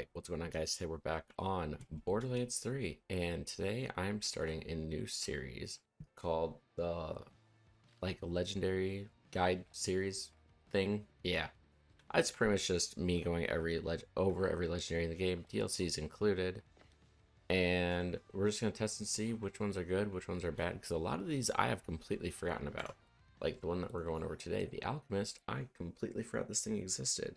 Alright, what's going on, guys? Today we're back on Borderlands 3, and today I'm starting a new series called the legendary guide series thing. Yeah, it's pretty much just me going over every legendary in the game, DLCs included, and we're just gonna test and see which ones are good, which ones are bad, because a lot of these I have completely forgotten about. Like the one that we're going over today, the Alchemist, I completely forgot this thing existed.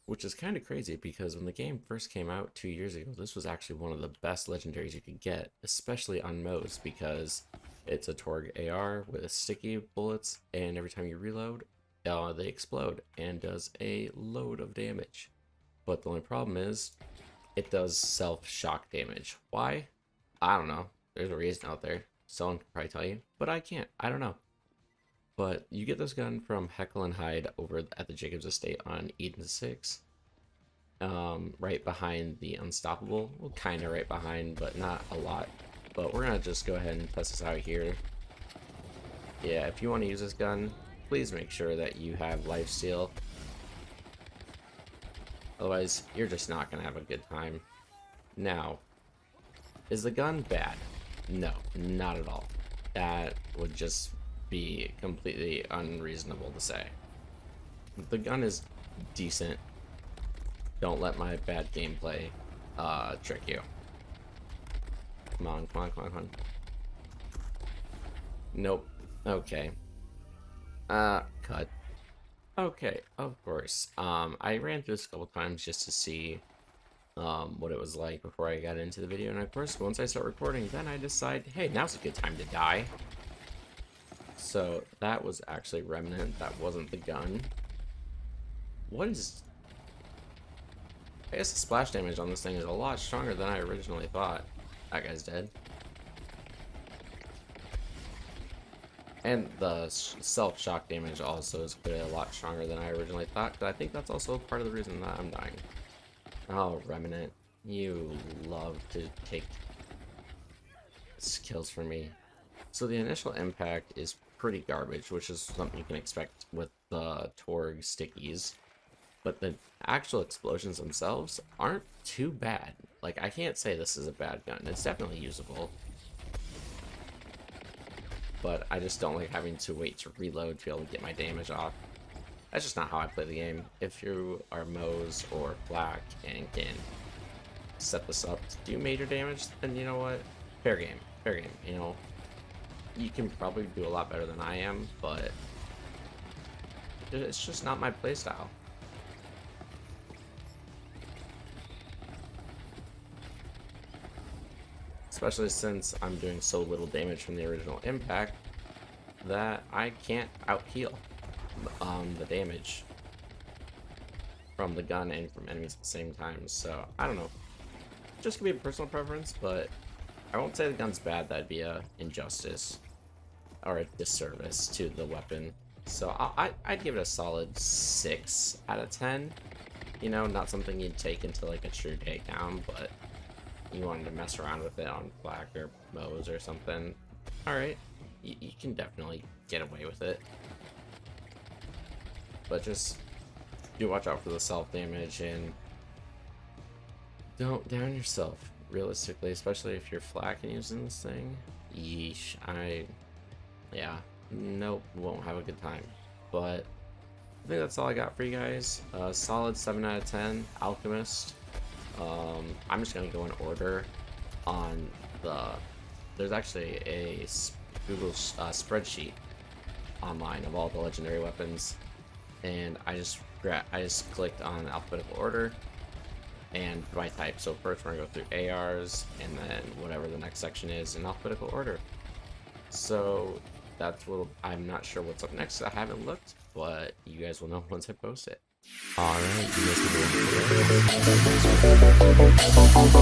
Which is kind of crazy because when the game first came out 2 years ago, this was actually one of the best legendaries you could get, especially on Mo's, because it's a Torg AR with sticky bullets, and every time you reload, they explode and does a load of damage. But the only problem is, it does self-shock damage. Why? I don't know. There's a reason out there. Someone can probably tell you, but I can't. I don't know. But you get this gun from Heckle and Hyde over at the Jacobs Estate on Eden 6. Right behind the Unstoppable. Well, kind of right behind, but not a lot. But we're going to just go ahead and test this out here. Yeah, if you want to use this gun, please make sure that you have lifesteal. Otherwise, you're just not going to have a good time. Now, is the gun bad? No, not at all. That would just be completely unreasonable to say. The gun is decent. Don't let my bad gameplay trick you. Come on, come on, come on, come on. Nope. Okay. Cut. Okay, of course. I ran through this a couple times just to see what it was like before I got into the video, and of course once I start recording, then I decide, hey, now's a good time to die. So that was actually Remnant, that wasn't the gun. What is... I guess the splash damage on this thing is a lot stronger than I originally thought. That guy's dead. And the self-shock damage also is clearly a lot stronger than I originally thought, but I think that's also part of the reason that I'm dying. Oh, Remnant, you love to take skills from me. So the initial impact is pretty garbage, which is something you can expect with the Torg stickies. But the actual explosions themselves aren't too bad. Like, I can't say this is a bad gun. It's definitely usable. But I just don't like having to wait to reload to be able to get my damage off. That's just not how I play the game. If you are Mo's or Black and can set this up to do major damage, then you know what? Fair game. Fair game, you know. You can probably do a lot better than I am, but it's just not my playstyle. Especially since I'm doing so little damage from the original impact that I can't out-heal the damage from the gun and from enemies at the same time. So, I don't know. Just gonna be a personal preference, but I won't say the gun's bad. That'd be a injustice or a disservice to the weapon. So I'd give it a solid 6 out of 10. You know, not something you'd take into like a true takedown, but you wanted to mess around with it on Black or Mo's or something. Alright, you can definitely get away with it. But just do watch out for the self-damage and don't down yourself, realistically, especially if you're flacking using this thing. Yeesh, yeah, nope, won't have a good time. But I think that's all I got for you guys. Solid 7 out of 10, Alchemist. I'm just gonna go in order on there's actually a Google spreadsheet online of all the legendary weapons, and I just clicked on alphabetical order and by type. So first we're gonna go through ARs and then whatever the next section is in alphabetical order. So that's what I'm not sure what's up next. I haven't looked, but you guys will know once I post it. Alright, you guys can do it.